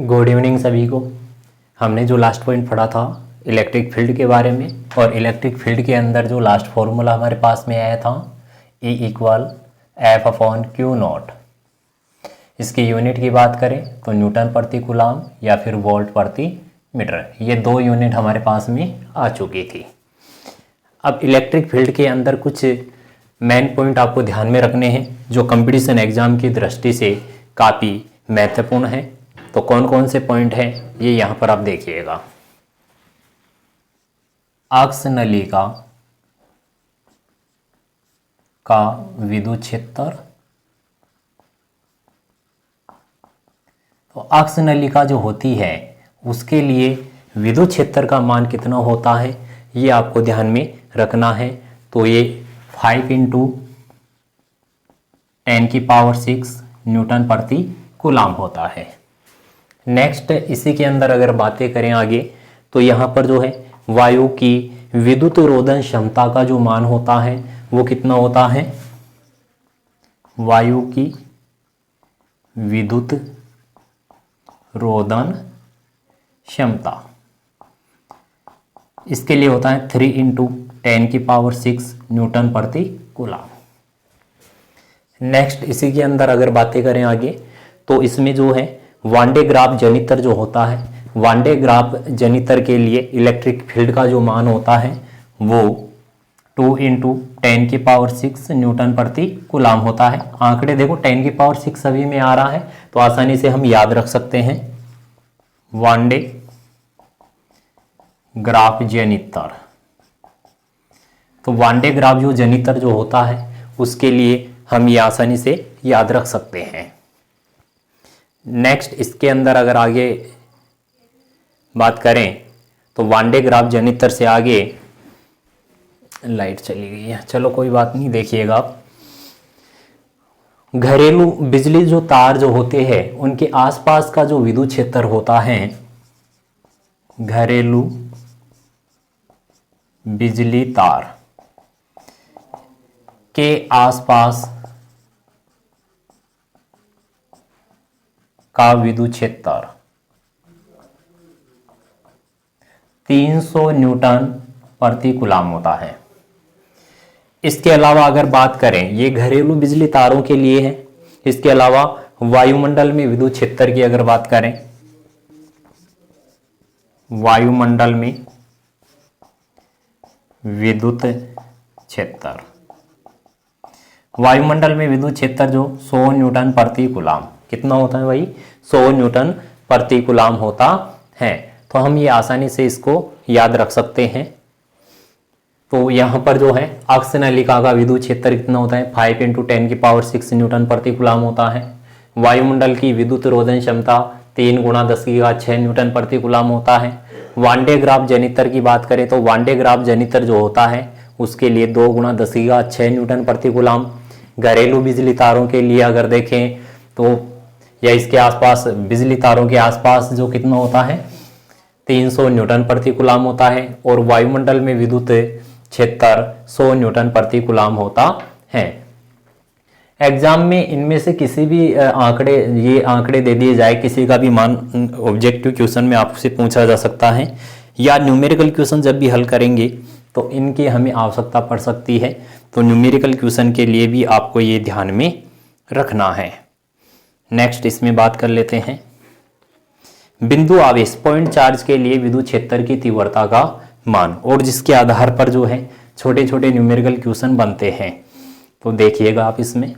Good evening सभी को। हमने जो लास्ट पॉइंट पढ़ा था इलेक्ट्रिक फील्ड के बारे में, और इलेक्ट्रिक फील्ड के अंदर जो लास्ट फॉर्मूला हमारे पास में आया था E equal F upon Q not. इसकी यूनिट की बात करें तो न्यूटन प्रति कूलाम या फिर वोल्ट प्रति मीटर, ये दो यूनिट हमारे पास में आ चुकी थी। अब इलेक्ट्रिक फील्ड के अंदर कुछ मेन पॉइंट आपको ध्यान में रखने हैं जो कंपटीशन एग्जाम की दृष्टि से काफ़ी महत्वपूर्ण है। तो कौन कौन से पॉइंट हैं ये यहाँ पर आप देखिएगा। अक्ष नलिका का विद्युत क्षेत्र, तो अक्ष नलिका जो होती है उसके लिए विद्युत क्षेत्र का मान कितना होता है ये आपको ध्यान में रखना है। तो ये 5 × 10⁶ न्यूटन प्रति कूलाम होता है। नेक्स्ट इसी के अंदर अगर बातें करें आगे तो यहाँ पर जो है वायु की विद्युत रोधन क्षमता का जो मान होता है वो कितना होता है। वायु की विद्युत रोधन क्षमता इसके लिए होता है 3 × 10⁶ न्यूटन प्रति कूलाम। नेक्स्ट इसी के अंदर अगर बातें करें आगे तो इसमें जो है वान डे ग्राफ जनित्र जो होता है, वान डे ग्राफ जनित्र के लिए इलेक्ट्रिक फील्ड का जो मान होता है वो 2 × 10⁶ न्यूटन प्रति कूलाम होता है। आंकड़े देखो 10⁶ सभी में आ रहा है तो आसानी से हम याद रख सकते हैं। वान डे ग्राफ जनित्र, तो वान डे ग्राफ जो जनित्र जो होता है उसके लिए हम ये आसानी से याद रख सकते हैं। नेक्स्ट इसके अंदर अगर आगे बात करें तो वान डे ग्राफ जनित्र से आगे लाइट चली गई है, चलो कोई बात नहीं, देखिएगा आप। घरेलू बिजली जो तार जो होते हैं उनके आसपास का जो विद्युत क्षेत्र होता है, घरेलू बिजली तार के आसपास का विद्युत क्षेत्र 300 न्यूटन प्रति कूलाम होता है। इसके अलावा अगर बात करें, ये घरेलू बिजली तारों के लिए है। इसके अलावा वायुमंडल में विद्युत क्षेत्र की अगर बात करें, वायुमंडल में विद्युत क्षेत्र, वायुमंडल में विद्युत क्षेत्र जो 100 न्यूटन प्रति कूलाम, कितना होता है भाई, 100 न्यूटन प्रति कूलाम होता है। तो हम ये आसानी से इसको याद रख सकते हैं। तो यहाँ पर जो है अक्ष नलिका का विद्युत क्षेत्र कितना होता है, 5 × 10⁶ न्यूटन प्रति कूलाम होता है। वायुमंडल की विद्युत रोधन क्षमता 3 × 10⁶ न्यूटन प्रति कूलाम होता है। वान डे ग्राफ जनित्र की बात करें तो वान डे ग्राफ जनित्र जो होता है उसके लिए 2 × 10⁶ न्यूटन प्रति कूलाम। घरेलू बिजली तारों के लिए अगर देखें तो या इसके आसपास बिजली तारों के आसपास जो कितना होता है 300 न्यूटन प्रति कूलाम होता है। और वायुमंडल में विद्युत क्षेत्र 100 न्यूटन प्रति कूलाम होता है। एग्जाम में इनमें से किसी भी ये आंकड़े दे दिए जाए, किसी का भी मान ऑब्जेक्टिव क्वेश्चन में आपसे पूछा जा सकता है, या न्यूमेरिकल क्वेश्चन जब भी हल करेंगे तो इनकी हमें आवश्यकता पड़ सकती है। तो न्यूमेरिकल क्वेश्चन के लिए भी आपको ये ध्यान में रखना है। नेक्स्ट इसमें बात कर लेते हैं बिंदु आवेश पॉइंट चार्ज के लिए विद्युत क्षेत्र की तीव्रता का मान, और जिसके आधार पर जो है छोटे छोटे न्यूमेरिकल क्वेश्चन बनते हैं। तो देखिएगा आप इसमें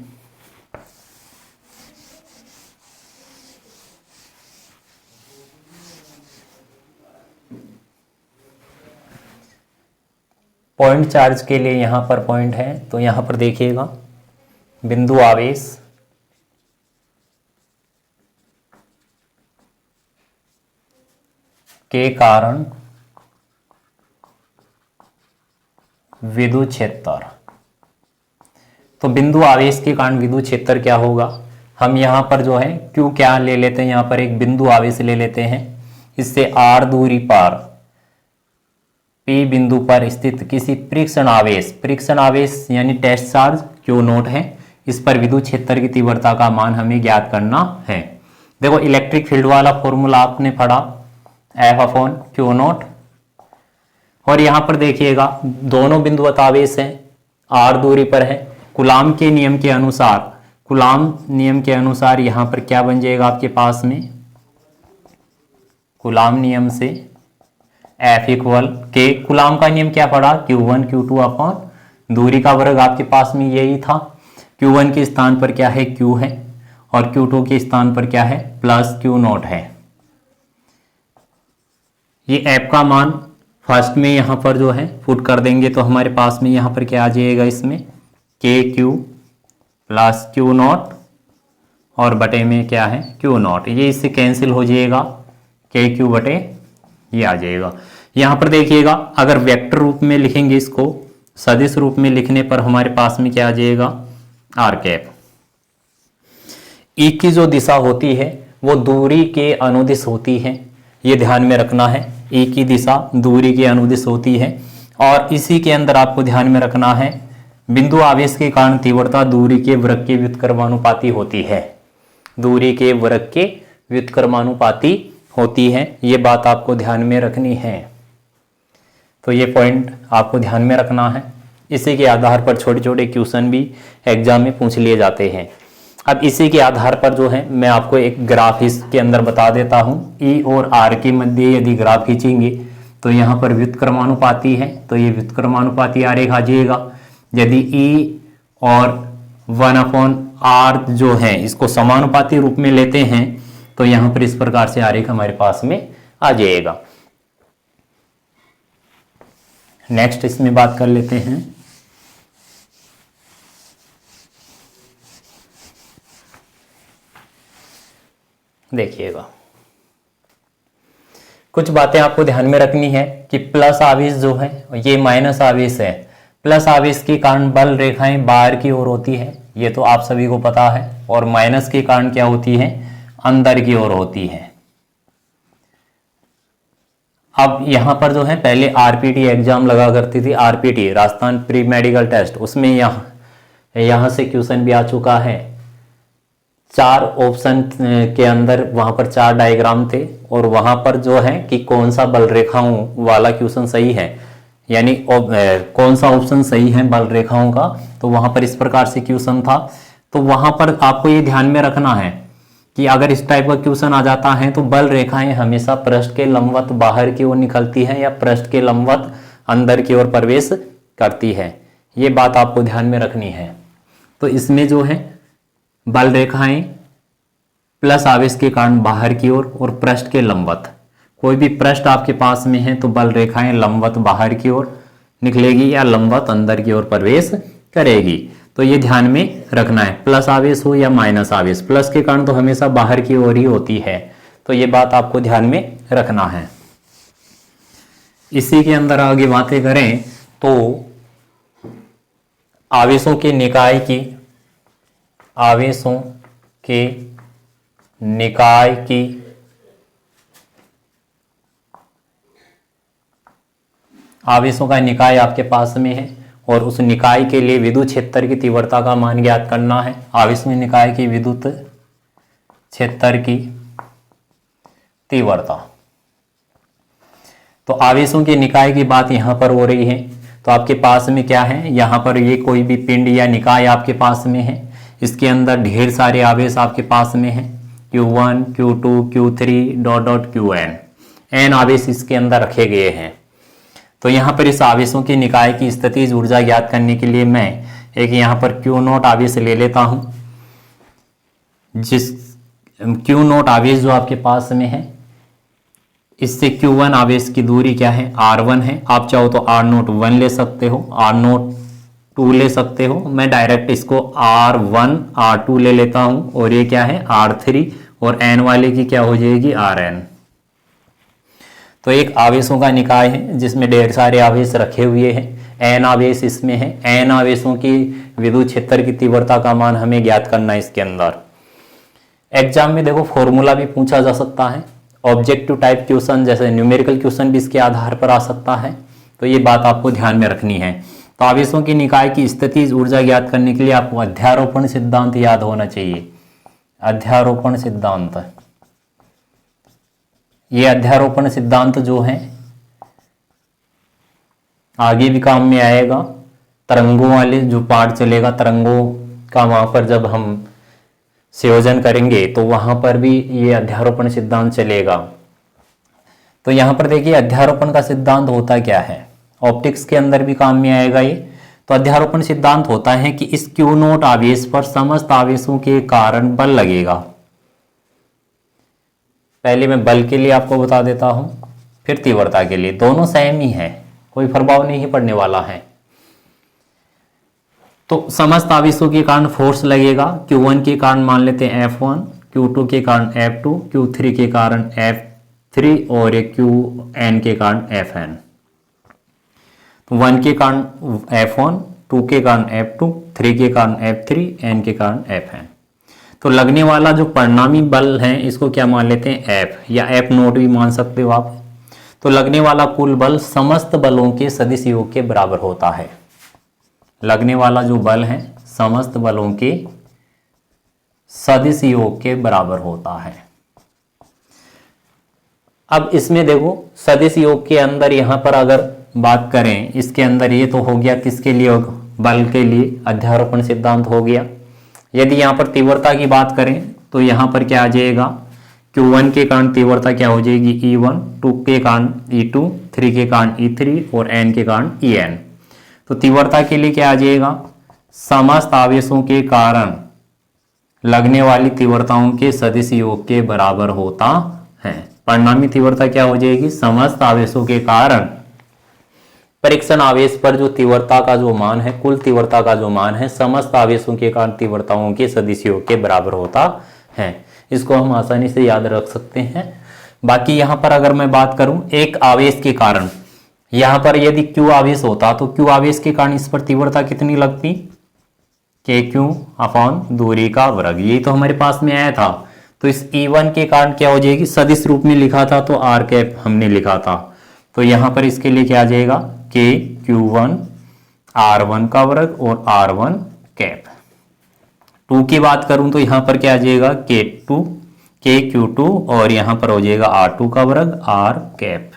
पॉइंट चार्ज के लिए यहाँ पर पॉइंट है, तो यहाँ पर देखिएगा बिंदु आवेश के कारण विद्युत क्षेत्र, तो बिंदु आवेश के कारण विद्युत क्षेत्र क्या होगा, हम यहाँ पर जो है क्यू क्या ले लेते हैं, यहाँ पर एक बिंदु आवेश ले लेते हैं। इससे r दूरी पर P बिंदु पर स्थित किसी परीक्षण आवेश यानी टेस्ट चार्ज Q0 है, इस पर विद्युत क्षेत्र की तीव्रता का मान हमें ज्ञात करना है। देखो इलेक्ट्रिक फील्ड वाला फॉर्मूला आपने पढ़ा, F/Q0, और यहां पर देखिएगा दोनों बिंदुवत आवेश हैं, r दूरी पर है। कूलाम के नियम के अनुसार यहां पर क्या बन जाएगा आपके पास में, कूलाम नियम से F इक्वल के, कूलाम का नियम क्या पड़ा, Q1 Q2 अपॉन दूरी का वर्ग आपके पास में यही था। Q1 के स्थान पर क्या है, Q है, और Q2 के स्थान पर क्या है, प्लस Q0 है। ये F का मान फर्स्ट में यहाँ पर जो है पुट कर देंगे तो हमारे पास में यहाँ पर क्या आ जाएगा, इसमें KQ प्लस Q0 और बटे में क्या है Q0, ये इससे कैंसिल हो जाएगा, KQ बटे ये आ जाएगा। यहाँ पर देखिएगा अगर वेक्टर रूप में लिखेंगे इसको, सदिश रूप में लिखने पर हमारे पास में क्या आ जाएगा, r कैप। E की जो दिशा होती है वो दूरी के अनुदिश होती है, ये ध्यान में रखना है। E की दिशा दूरी के अनुदिश होती है, और इसी के अंदर आपको ध्यान में रखना है बिंदु आवेश के कारण तीव्रता दूरी के वृत्त के व्युत्क्रमानुपाती होती है, दूरी के वृत्त के व्युत्क्रमानुपाती होती है, ये बात आपको ध्यान में रखनी है। तो ये पॉइंट आपको ध्यान में रखना है, इसी के आधार पर छोटे छोटे क्वेश्चन भी एग्जाम में पूछ लिए जाते हैं। अब इसी के आधार पर जो है मैं आपको एक ग्राफ इसके अंदर बता देता हूं। E और R के मध्य यदि ग्राफ खींचेंगे तो यहाँ पर व्युत्क्रमानुपाती है, तो ये व्युत्क्रमानुपाती आरेख आ जाएगा। यदि E और 1/r जो है इसको समानुपाती रूप में लेते हैं तो यहाँ पर इस प्रकार से आरेख हमारे पास में आ जाएगा। नेक्स्ट इसमें बात कर लेते हैं, देखिएगा कुछ बातें आपको ध्यान में रखनी है कि प्लस आवेश जो है ये माइनस आवेश है। प्लस आवेश के कारण बल रेखाएं बाहर की ओर होती है, ये तो आप सभी को पता है, और माइनस के कारण क्या होती है, अंदर की ओर होती है। अब यहां पर जो है पहले आरपीटी एग्जाम लगा करती थी, RPT Rajasthan pre medical test, उसमें यहां से क्वेश्चन भी आ चुका है। 4 ऑप्शन के अंदर वहां पर 4 डायग्राम थे, और वहां पर जो है कि कौन सा बल रेखाओं वाला क्वेश्चन सही है, यानी कौन सा ऑप्शन सही है बल रेखाओं का, तो वहां पर इस प्रकार से क्वेश्चन था। तो वहां पर आपको ये ध्यान में रखना है कि अगर इस टाइप का क्वेश्चन आ जाता है तो बल रेखाएं हमेशा पृष्ठ के लंबवत बाहर की ओर निकलती है या पृष्ठ के लंबवत अंदर की ओर प्रवेश करती है, ये बात आपको ध्यान में रखनी है। तो इसमें जो है बल रेखाएं प्लस आवेश के कारण बाहर की ओर और पृष्ठ के लंबवत, कोई भी पृष्ठ आपके पास में है तो बल रेखाएं लंबवत बाहर की ओर निकलेगी या लंबवत अंदर की ओर प्रवेश करेगी। तो ये ध्यान में रखना है, प्लस आवेश हो या माइनस आवेश, प्लस के कारण तो हमेशा बाहर की ओर ही होती है, तो ये बात आपको ध्यान में रखना है। इसी के अंदर आगे बातें करें तो आवेशों के निकाय की आवेशों का निकाय आपके पास में है, और उस निकाय के लिए विद्युत क्षेत्र की तीव्रता का मान ज्ञात करना है। आवेश में निकाय की विद्युत क्षेत्र की तीव्रता, तो आवेशों के निकाय की बात यहां पर हो रही है। तो आपके पास में क्या है, यहां पर ये कोई भी पिंड या निकाय आपके पास में है, इसके अंदर ढेर सारे आवेश आपके पास में है, Q1 Q2 Q3 Qn, n आवेश इसके अंदर रखे गए हैं। तो यहाँ पर इस आवेशों की निकाय की स्थितिज ऊर्जा ज्ञात करने के लिए मैं एक यहाँ पर Q0 आवेश ले लेता हूँ। जिस Q0 आवेश जो आपके पास में है, इससे Q1 आवेश की दूरी क्या है, R1 है। आप चाहो तो R01 ले सकते हो, R02 ले सकते हो। मैं डायरेक्ट इसको R1 R2 ले लेता हूँ, और ये क्या है R3, और n वाले की क्या हो जाएगी Rn। तो एक आवेशों का निकाय है जिसमें ढेर सारे आवेश रखे हुए हैं, n आवेश इसमें है। n आवेशों की विद्युत क्षेत्र की तीव्रता का मान हमें ज्ञात करना है। इसके अंदर एग्जाम में देखो फॉर्मूला भी पूछा जा सकता है, ऑब्जेक्टिव टाइप क्वेश्चन जैसे न्यूमेरिकल क्वेश्चन भी इसके आधार पर आ सकता है, तो ये बात आपको ध्यान में रखनी है। तो आवेशों की निकाय की स्थितिज ऊर्जा ज्ञात करने के लिए आपको अध्यारोपण सिद्धांत याद होना चाहिए। अध्यारोपण सिद्धांत ये अध्यारोपण सिद्धांत जो है आगे भी काम में आएगा। तरंगों वाले जो पार्ट चलेगा, तरंगों का वहां पर जब हम संयोजन करेंगे तो वहां पर भी ये अध्यारोपण सिद्धांत चलेगा। तो यहां पर देखिए अध्यारोपण का सिद्धांत होता क्या है, ऑप्टिक्स के अंदर भी काम में आएगा ये। तो अध्यारोपण सिद्धांत होता है कि इस क्यू नोट आवेश पर समस्त आवेशों के कारण बल लगेगा। पहले मैं बल के लिए आपको बता देता हूं, फिर तीव्रता के लिए। दोनों सेम ही है, कोई प्रभाव नहीं पड़ने वाला है। तो समस्त आवेशों के कारण फोर्स लगेगा। Q1 के कारण मान लेते हैं F1, Q2 के कारण F2, Q3 के कारण F3 और एक Qn के कारण Fn। तो 1 के कारण F1, 2 के कारण F2, 3 के कारण F3, n के कारण Fn। तो लगने वाला जो परिणामी बल है इसको क्या मान लेते हैं, F या F नोट भी मान सकते हो आप। तो लगने वाला कुल बल समस्त बलों के सदिश योग के बराबर होता है। लगने वाला जो बल है समस्त बलों के सदिश योग के बराबर होता है। अब इसमें देखो सदिश योग के अंदर यहां पर अगर बात करें, इसके अंदर ये तो हो गया किसके लिए, बल के लिए अध्यारोपण सिद्धांत हो गया। यदि यहां पर तीव्रता की बात करें तो यहां पर क्या आ जाएगा, Q1 के कारण तीव्रता क्या हो जाएगी E1, 2 के कारण E2, 3 के कारण E3 और n के कारण En। तो तीव्रता के लिए क्या आ जाएगा, समस्त आवेशों के कारण लगने वाली तीव्रताओं के सदिश योग के बराबर होता है। परिणामी तीव्रता क्या हो जाएगी, समस्त आवेशों के कारण परीक्षण आवेश पर जो तीव्रता का जो मान है, कुल तीव्रता का जो मान है समस्त आवेशों के कारण तीव्रताओं के सदिश योग के बराबर होता है। इसको हम आसानी से याद रख सकते हैं। बाकी यहां पर अगर मैं बात करूं एक आवेश के कारण, यहां पर यदि Q आवेश होता तो Q आवेश के कारण इस पर तीव्रता कितनी लगती, KQ अपॉन दूरी का वर्ग। ये तो हमारे पास में आया था। तो इस E1 के कारण क्या हो जाएगी, सदिश रूप में लिखा था तो r कैप हमने लिखा था। तो यहां पर इसके लिए क्या आ जाएगा, KQ1 R1 का वर्ग और R1 कैप। 2 की बात करूं तो यहां पर क्या आ जाएगा, KQ2 और यहां पर हो जाएगा R2 का वर्ग R कैप।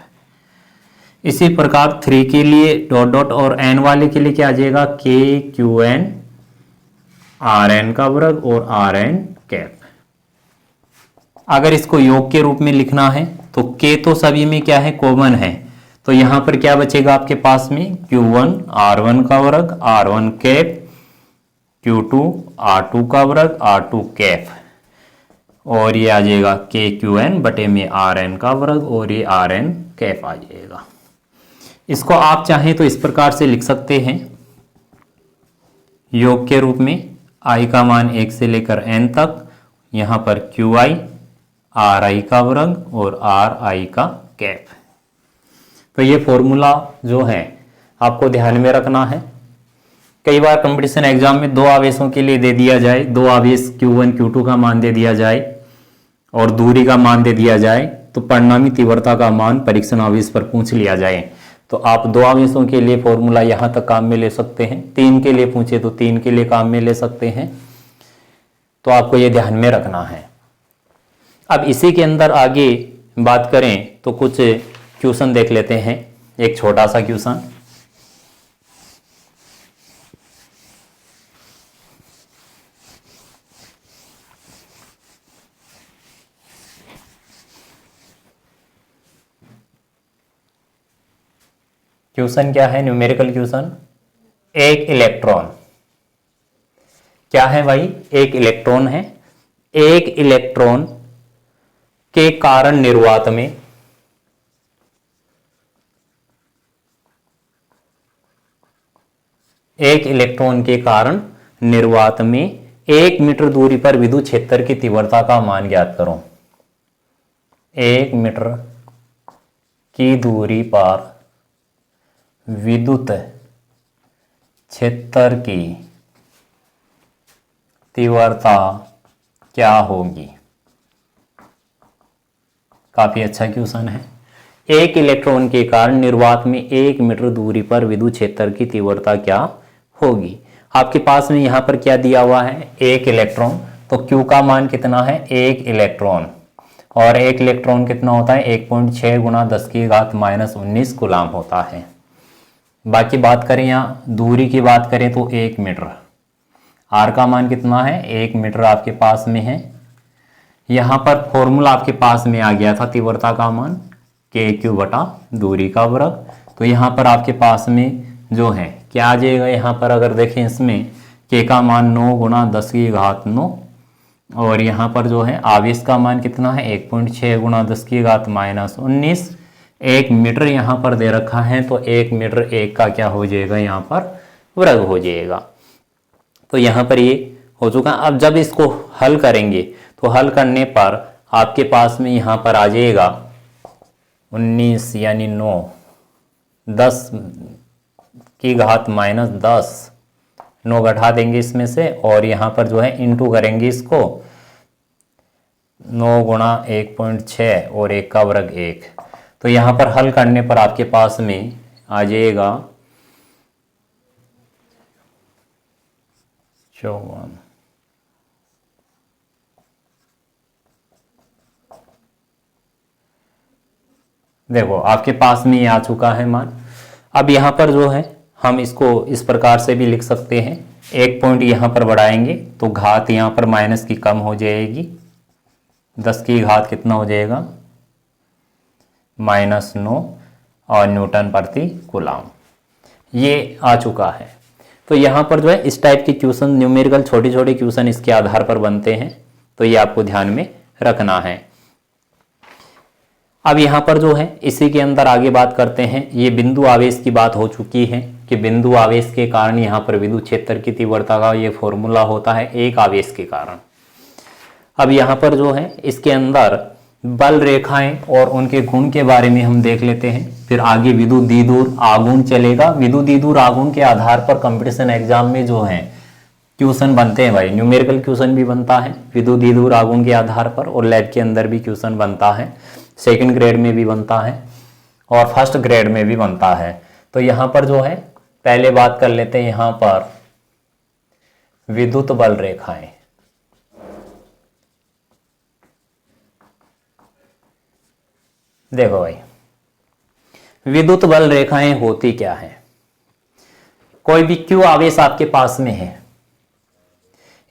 इसी प्रकार 3 के लिए डॉट डॉट और n वाले के लिए क्या आ जाएगा, KQn Rn का वर्ग और Rn कैप। अगर इसको योग के रूप में लिखना है तो K तो सभी में क्या है, कॉमन है। तो यहां पर क्या बचेगा आपके पास में, Q1 R1 का वर्ग R1 कैप, Q2 R2 का वर्ग R2 कैप, और ये आ जाएगा KQn बटे में Rn का वर्ग और ये Rn कैप आ जाएगा। इसको आप चाहें तो इस प्रकार से लिख सकते हैं योग के रूप में, i का मान 1 से लेकर n तक, यहां पर Qi Ri का वर्ग और Ri का कैप। तो ये फॉर्मूला जो है आपको ध्यान में रखना है। कई बार कंपटीशन एग्जाम में 2 आवेशों के लिए दे दिया जाए, 2 आवेश Q1 Q2 का मान दे दिया जाए और दूरी का मान दे दिया जाए, तो परिणामी तीव्रता का मान परीक्षण आवेश पर पूछ लिया जाए। तो आप 2 आवेशों के लिए फॉर्मूला यहां तक काम में ले सकते हैं, 3 के लिए पूछे तो 3 के लिए काम में ले सकते हैं। तो आपको ये ध्यान में रखना है। अब इसी के अंदर आगे बात करें तो कुछ क्वेश्चन देख लेते हैं। एक छोटा सा क्वेश्चन, क्वेश्चन क्या है, न्यूमेरिकल क्वेश्चन। एक इलेक्ट्रॉन, क्या है भाई, एक इलेक्ट्रॉन है। एक इलेक्ट्रॉन के कारण निर्वात में एक इलेक्ट्रॉन के कारण निर्वात में 1 मीटर दूरी पर विद्युत क्षेत्र की तीव्रता का मान ज्ञात करो। 1 मीटर की दूरी पर विद्युत क्षेत्र की तीव्रता क्या होगी। काफी अच्छा क्वेश्चन है। एक इलेक्ट्रॉन के कारण निर्वात में 1 मीटर दूरी पर विद्युत क्षेत्र की तीव्रता क्या होगी। आपके पास में यहां पर क्या दिया हुआ है, एक इलेक्ट्रॉन। तो Q का मान कितना है, 1 इलेक्ट्रॉन, और एक इलेक्ट्रॉन कितना होता है 1.6 गुना 10⁻⁻19 कूलाम होता है। बाकी बात करें यहाँ दूरी की बात करें तो 1 मीटर, आर का मान कितना है 1 मीटर आपके पास में है। यहाँ पर फॉर्मूला आपके पास में आ गया था तीव्रता का मान KQ बटा दूरी का वर्ग। तो यहाँ पर आपके पास में जो है क्या आ जाएगा, यहाँ पर अगर देखें इसमें K का मान 9 गुना 10⁻9 और यहाँ पर जो है आवेश का मान कितना है 1.6 गुना 10⁻⁻19। 1 मीटर यहाँ पर दे रखा है तो 1 मीटर 1 का क्या हो जाएगा यहाँ पर वर्ग हो जाएगा। तो यहाँ पर ये हो चुका। अब जब इसको हल करेंगे तो हल करने पर आपके पास में यहाँ पर आ जाएगा 19 यानी 9 10⁻10 9 घटा देंगे इसमें से और यहाँ पर जो है इंटू करेंगे इसको 9 गुणा 1.6 और 1 का वर्ग 1। तो यहाँ पर हल करने पर आपके पास में आ जाएगा 54। देखो आपके पास में ये आ चुका है मान। अब यहाँ पर जो है हम इसको इस प्रकार से भी लिख सकते हैं, एक पॉइंट यहाँ पर बढ़ाएंगे तो घात यहाँ पर माइनस की कम हो जाएगी, 10 की घात कितना हो जाएगा -9 और न्यूटन प्रति कूलाम ये आ चुका है। तो यहाँ पर जो है इस टाइप के क्वेश्चन न्यूमेरिकल छोटे छोटे क्वेश्चन इसके आधार पर बनते हैं, तो ये आपको ध्यान में रखना है। अब यहाँ पर जो है इसी के अंदर आगे बात करते हैं, ये बिंदु आवेश की बात हो चुकी है कि बिंदु आवेश के कारण यहाँ पर विद्युत क्षेत्र की तीव्रता का ये फॉर्मूला होता है एक आवेश के कारण। अब यहाँ पर जो है इसके अंदर बल रेखाएं और उनके गुण के बारे में हम देख लेते हैं, फिर आगे विद्युत द्विध्रुव आघूर्ण चलेगा। विद्युत द्विध्रुव आघूर्ण के आधार पर कंपटीशन एग्जाम में जो है क्वेश्चन बनते हैं भाई, न्यूमेरिकल क्वेश्चन भी बनता है विद्युत द्विध्रुव आघूर्ण के आधार पर, और लैब के अंदर भी क्वेश्चन बनता है, सेकंड ग्रेड में भी बनता है और फर्स्ट ग्रेड में भी बनता है। तो यहाँ पर जो है पहले बात कर लेते हैं यहाँ पर विद्युत बल रेखाएं। देखो भाई विद्युत बल रेखाएं होती क्या है, कोई भी Q आवेश आपके पास में है,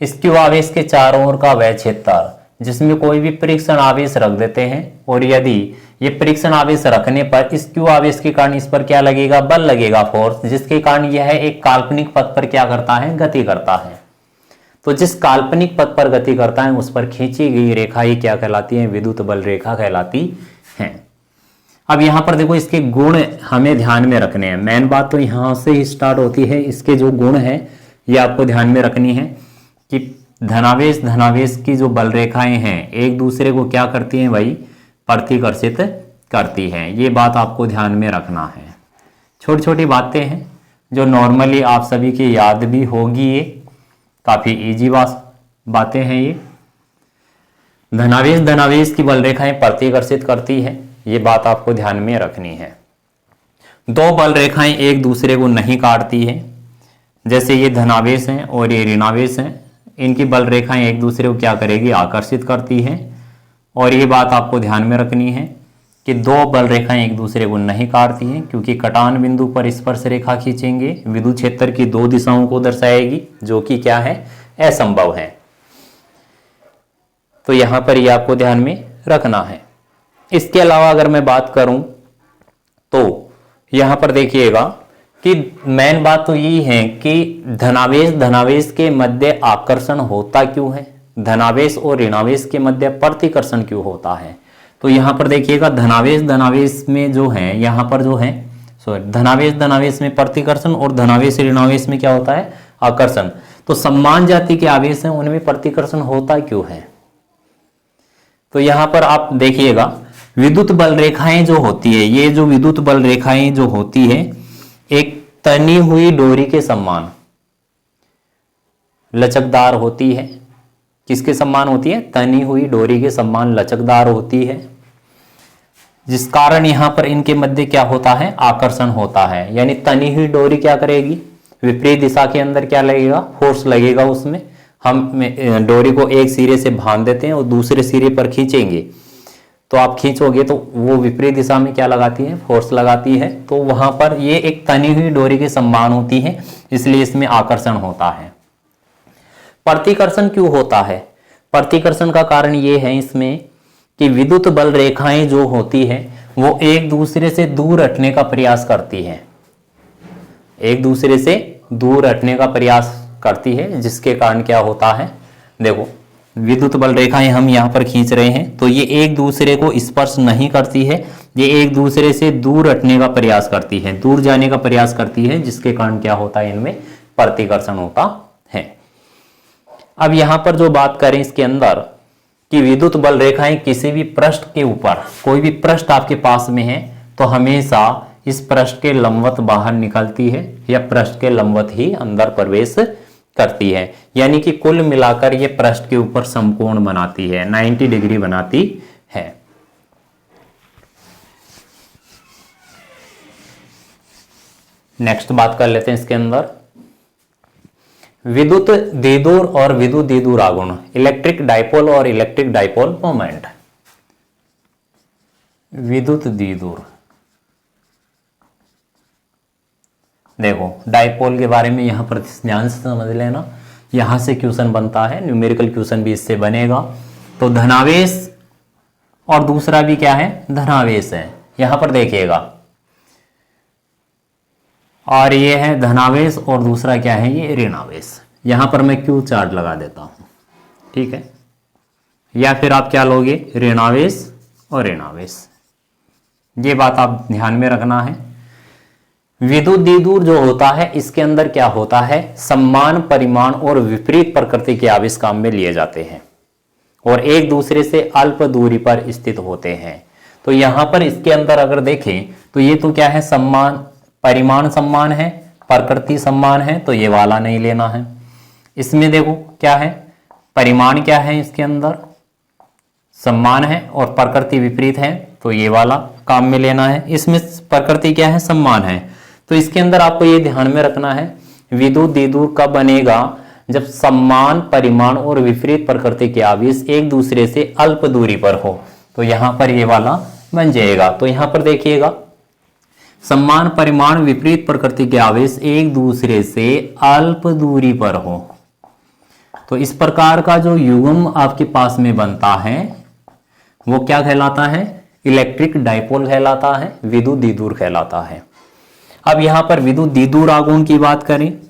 इस Q आवेश के चारों ओर का वह क्षेत्र जिसमें कोई भी परीक्षण आवेश रख देते हैं, और यदि ये परीक्षण आवेश रखने पर इस Q आवेश के कारण इस पर क्या लगेगा बल लगेगा फोर्स, जिसके कारण यह एक काल्पनिक पथ पर क्या करता है गति करता है। तो जिस काल्पनिक पथ पर गति करता है उस पर खींची गई रेखा ये क्या कहलाती है विद्युत बल रेखा कहलाती है। अब यहाँ पर देखो इसके गुण हमें ध्यान में रखने हैं, मेन बात तो यहाँ से ही स्टार्ट होती है, इसके जो गुण है ये आपको ध्यान में रखनी है कि धनावेश धनावेश की जो बल रेखाएं हैं एक दूसरे को क्या करती हैं भाई प्रतिकर्षित करती हैं, ये बात आपको ध्यान में रखना है। छोटी छोटी बातें हैं जो नॉर्मली आप सभी की याद भी होगी, ये काफ़ी इजी बातें हैं। ये धनावेश धनावेश की बल रेखाएं प्रतिकर्षित करती है, ये बात आपको ध्यान में रखनी है। दो बल रेखाएं एक दूसरे को नहीं काटती हैं, जैसे ये धनावेश हैं और ये ऋणावेश हैं, इनकी बल रेखाएं एक दूसरे को क्या करेगी आकर्षित करती हैं। और ये बात आपको ध्यान में रखनी है कि दो बल रेखाएं एक दूसरे को नहीं काटती हैं, क्योंकि कटान बिंदु पर स्पर्श रेखा खींचेंगे विद्युत क्षेत्र की दो दिशाओं को दर्शाएगी, जो कि क्या है असंभव है। तो यहां पर ये आपको ध्यान में रखना है। इसके अलावा अगर मैं बात करूं तो यहां पर देखिएगा कि मेन बात तो यही है कि धनावेश धनावेश के मध्य आकर्षण होता क्यों है, धनावेश और ऋणावेश के मध्य प्रतिकर्षण क्यों होता है। तो यहां पर देखिएगा धनावेश धनावेश में जो है यहां पर जो है धनावेश धनावेश में प्रतिकर्षण और धनावेश ऋणावेश में क्या होता है आकर्षण। तो समान जाति के आवेश हैं उनमें प्रतिकर्षण होता क्यों है। तो यहां पर आप देखिएगा विद्युत बल रेखाएं जो होती है, ये जो विद्युत बल रेखाएं जो होती है एक तनी हुई डोरी के समान लचकदार होती है। किसके समान होती है तनी हुई डोरी के समान लचकदार होती है, जिस कारण यहां पर इनके मध्य क्या होता है आकर्षण होता है। यानी तनी हुई डोरी क्या करेगी विपरीत दिशा के अंदर क्या लगेगा फोर्स लगेगा उसमें। हम डोरी को एक सिरे से बांध देते हैं और दूसरे सिरे पर खींचेंगे तो आप खींचोगे तो वो विपरीत दिशा में क्या लगाती है, फोर्स लगाती है। तो वहां पर ये एक तनी हुई डोरी के समान होती है, इसलिए इसमें आकर्षण होता है। प्रतिकर्षण क्यों होता है? प्रतिकर्षण का कारण ये है इसमें कि विद्युत बल रेखाएं जो होती है वो एक दूसरे से दूर हटने का प्रयास करती है, एक दूसरे से दूर हटने का प्रयास करती है, जिसके कारण क्या होता है, देखो विद्युत बल रेखाएं हम यहां पर खींच रहे हैं तो ये एक दूसरे को स्पर्श नहीं करती है, ये एक दूसरे से दूर हटने का प्रयास करती है, दूर जाने का प्रयास करती है, जिसके कारण क्या होता है, इनमें प्रतिकर्षण होता है। अब यहां पर जो बात करें इसके अंदर कि विद्युत बल रेखाएं किसी भी पृष्ठ के ऊपर, कोई भी पृष्ठ आपके पास में है तो हमेशा इस पृष्ठ के लंबवत बाहर निकलती है या पृष्ठ के लंबवत ही अंदर प्रवेश करती है, यानी कि कुल मिलाकर ये पृष्ठ के ऊपर समकोण बनाती है, 90 डिग्री बनाती है। नेक्स्ट बात कर लेते हैं इसके अंदर विद्युत द्विध्रुव और विद्युत द्विध्रुव आघूर्ण, इलेक्ट्रिक डाइपोल और इलेक्ट्रिक डाइपोल मोमेंट। विद्युत द्विध्रुव, देखो डाइपोल के बारे में यहां पर ध्यान से समझ लेना, यहां से क्वेश्चन बनता है, न्यूमेरिकल क्वेश्चन भी इससे बनेगा। तो धनावेश और दूसरा भी क्या है, धनावेश है, यहां पर देखिएगा, और ये है धनावेश और दूसरा क्या है, ये ऋणावेश। यहां पर मैं क्यू चार्ट लगा देता हूं, ठीक है, या फिर आप क्या लोगे, ऋणावेश और ऋणावेश, ये बात आप ध्यान में रखना है। विद्युत द्विध्रुव जो होता है इसके अंदर क्या होता है, समान परिमाण और विपरीत प्रकृति के आवेश काम में लिए जाते हैं और एक दूसरे से अल्प दूरी पर स्थित होते हैं। तो यहां पर इसके अंदर अगर देखें तो ये तो क्या है, समान परिमाण समान है, प्रकृति समान है, तो ये वाला नहीं लेना है। इसमें देखो क्या है, परिमाण क्या है, इसके अंदर समान है और प्रकृति विपरीत है, तो ये वाला काम में लेना है। इसमें प्रकृति क्या है, समान है, तो इसके अंदर आपको ये ध्यान में रखना है विद्युत द्विध्रुव कब बनेगा, जब समान परिमाण और विपरीत प्रकृति के आवेश एक दूसरे से अल्प दूरी पर हो, तो यहां पर ये वाला बन जाएगा। तो यहां पर देखिएगा, समान परिमाण विपरीत प्रकृति के आवेश एक दूसरे से अल्प दूरी पर हो, तो इस प्रकार का जो युग्म आपके पास में बनता है वो क्या कहलाता है, इलेक्ट्रिक डाइपोल कहलाता है, विद्युत द्विध्रुव कहलाता है। अब यहां पर विद्युत द्विध्रुव आघूर्ण की बात करें,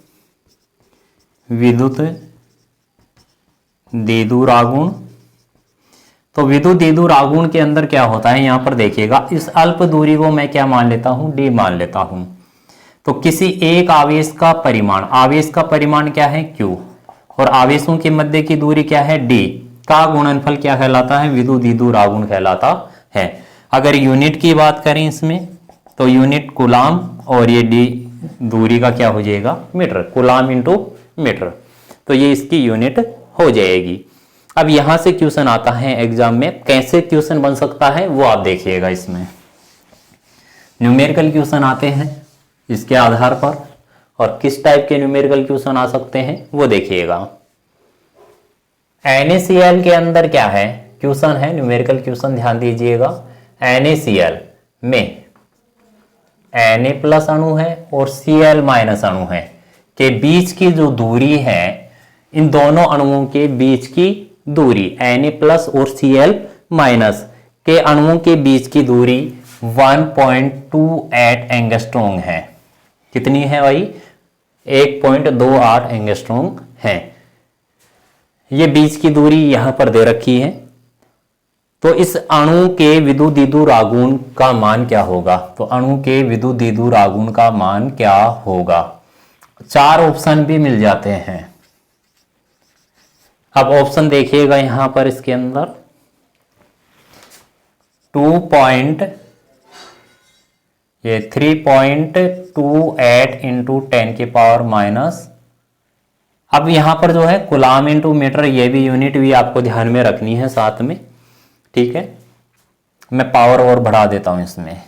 विद्युत द्विध्रुव आघूर्ण, तो विद्युत द्विध्रुव आघूर्ण के अंदर क्या होता है, यहां पर देखिएगा, इस अल्प दूरी को मैं क्या मान लेता हूं, डी मान लेता हूं। तो किसी एक आवेश का परिमाण, आवेश का परिमाण क्या है, क्यू, और आवेशों के मध्य की दूरी क्या है, डी, का गुणनफल क्या कहलाता है, विद्युत द्विध्रुव आघूर्ण कहलाता है। अगर यूनिट की बात करें इसमें तो यूनिट कूलाम और ये डी दूरी का क्या हो जाएगा, मीटर, कूलाम इंटू मीटर, तो ये इसकी यूनिट हो जाएगी। अब यहां से क्वेश्चन आता है एग्जाम में, कैसे क्वेश्चन बन सकता है वो आप देखिएगा, इसमें न्यूमेरिकल क्वेश्चन आते हैं इसके आधार पर, और किस टाइप के न्यूमेरिकल क्वेश्चन आ सकते हैं वो देखिएगा। NaCl के अंदर क्या है, क्वेश्चन है न्यूमेरिकल क्वेश्चन, ध्यान दीजिएगा। NaCl में Na+ अणु है और Cl- अणु है, के बीच की जो दूरी है, इन दोनों अणुओं के बीच की दूरी, Na+ और Cl- के अणुओं के बीच की दूरी 1.28 एंगस्ट्रॉम है। कितनी है भाई, 1.28 एंगस्ट्रॉम है। ये बीच की दूरी यहां पर दे रखी है, तो इस अणु के विद्युत द्विध्रुव आघूर्ण का मान क्या होगा, तो अणु के विद्युत द्विध्रुव आघूर्ण का मान क्या होगा, 4 ऑप्शन भी मिल जाते हैं। अब ऑप्शन देखिएगा यहां पर इसके अंदर 3.28 इंटू 10 की पावर माइनस, अब यहां पर जो है कूलाम इंटू मीटर, ये भी यूनिट भी आपको ध्यान में रखनी है साथ में, ठीक है। मैं पावर और बढ़ा देता हूं इसमें,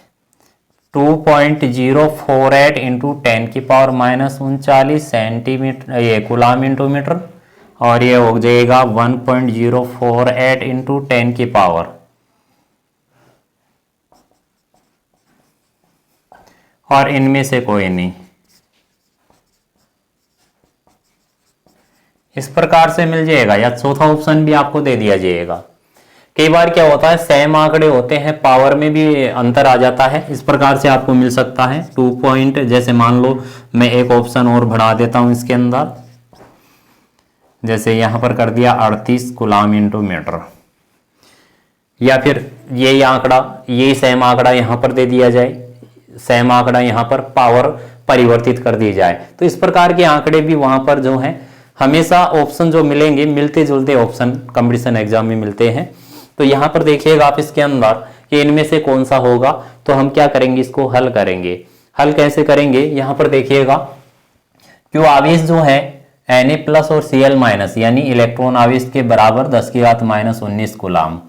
2.048 इंटू 10 की पावर माइनस 39 सेंटीमीटर, ये कूलाम इंटू मीटर, और ये हो जाएगा 1.048 इंटू 10 की पावर और इनमें से कोई नहीं। इस प्रकार से मिल जाएगा, या चौथा ऑप्शन भी आपको दे दिया जाएगा। कई बार क्या होता है, सेम आंकड़े होते हैं, पावर में भी अंतर आ जाता है, इस प्रकार से आपको मिल सकता है 2 पॉइंट। जैसे मान लो मैं एक ऑप्शन और बढ़ा देता हूं इसके अंदर, जैसे यहां पर कर दिया 38 कूलाम इंटू मीटर, या फिर ये आंकड़ा, ये सेम आंकड़ा यहां पर दे दिया जाए, सेम आंकड़ा यहां पर पावर परिवर्तित कर दी जाए। तो इस प्रकार के आंकड़े भी वहां पर जो है, हमेशा ऑप्शन जो मिलेंगे मिलते जुलते ऑप्शन कंपटीशन एग्जाम में मिलते हैं। तो यहां पर देखिएगा आप इसके अंदर कि इनमें से कौन सा होगा, तो हम क्या करेंगे, इसको हल करेंगे। हल कैसे करेंगे, यहां पर देखिएगा क्यों आवेश जो है Na प्लस और Cl माइनस यानी इलेक्ट्रॉन आवेश के बराबर 10⁻⁻19 कूलाम,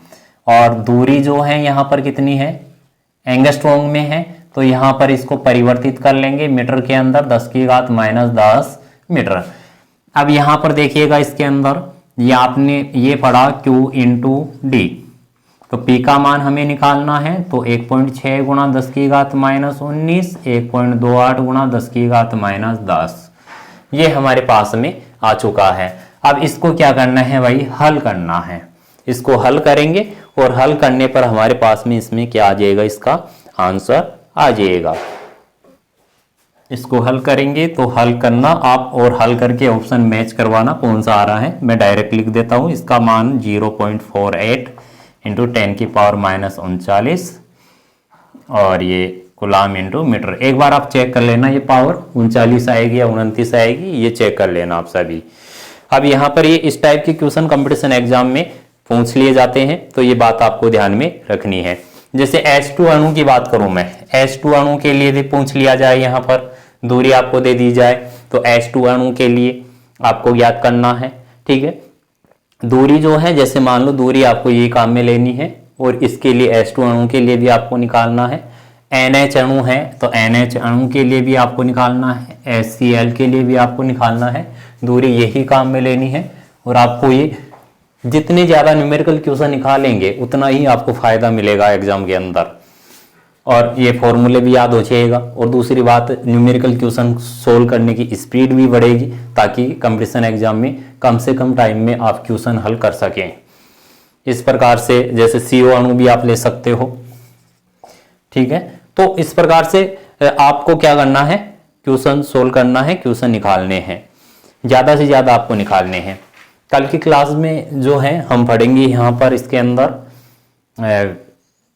और दूरी जो है यहां पर कितनी है, एंगस्ट्रॉम में है, तो यहां पर इसको परिवर्तित कर लेंगे मीटर के अंदर 10⁻10 मीटर। अब यहां पर देखिएगा इसके अंदर ये आपने ये पढ़ा Q इंटू डी, तो P का मान हमें निकालना है, तो 1.6 गुणा 10⁻19, 1.28 गुणा 10⁻10 ये हमारे पास में आ चुका है। अब इसको क्या करना है भाई, हल करना है। इसको हल करेंगे और हल करने पर हमारे पास में इसमें क्या आ जाएगा, इसका आंसर आ जाएगा। इसको हल करेंगे तो हल करना आप, और हल करके ऑप्शन मैच करवाना कौन सा आ रहा है। मैं डायरेक्ट लिख देता हूं, इसका मान 0.48 इंटू 10⁻39 और ये कूलाम इंटू मीटर। एक बार आप चेक कर लेना, ये पावर 39 आएगी या 29 आएगी, ये चेक कर लेना आप सभी। अब यहाँ पर ये इस टाइप के क्वेश्चन कंपटीशन एग्जाम में पूछ लिए जाते हैं, तो ये बात आपको ध्यान में रखनी है। जैसे H2 अणु की बात करूं मैं, H2 अणु के लिए भी पूछ लिया जाए, यहाँ पर दूरी आपको दे दी जाए, तो H2 अणु के लिए आपको ज्ञात करना है। ठीक है, दूरी जो है, जैसे मान लो दूरी आपको ये काम में लेनी है, और इसके लिए H2 अणु के लिए भी आपको निकालना है। NH अणु है तो NH अणु के लिए भी आपको निकालना है, HCl के लिए भी आपको निकालना है। दूरी यही काम में लेनी है, और आपको ये जितने ज्यादा न्यूमेरिकल क्वेश्चन निकालेंगे उतना ही आपको फायदा मिलेगा एग्जाम के अंदर, और ये फॉर्मूले भी याद हो जाएगा। और दूसरी बात, न्यूमेरिकल क्वेश्चन सोल्व करने की स्पीड भी बढ़ेगी, ताकि कंपटीशन एग्जाम में कम से कम टाइम में आप क्वेश्चन हल कर सकें। इस प्रकार से जैसे CO अणु भी आप ले सकते हो। ठीक है, तो इस प्रकार से आपको क्या करना है, क्वेश्चन सोल्व करना है, क्वेश्चन निकालने हैं, ज्यादा से ज्यादा आपको निकालने हैं। कल की क्लास में जो है हम पढ़ेंगे यहाँ पर इसके अंदर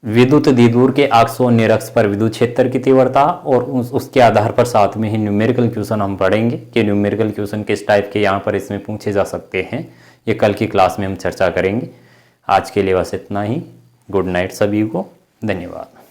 विद्युत द्विध्रुव के अक्ष और निरक्ष पर विद्युत क्षेत्र की तीव्रता, और उसके आधार पर साथ में ही न्यूमेरिकल क्वेश्चन हम पढ़ेंगे कि न्यूमेरिकल क्वेश्चन किस टाइप के यहाँ पर इसमें पूछे जा सकते हैं। ये कल की क्लास में हम चर्चा करेंगे। आज के लिए बस इतना ही। गुड नाइट सभी को, धन्यवाद।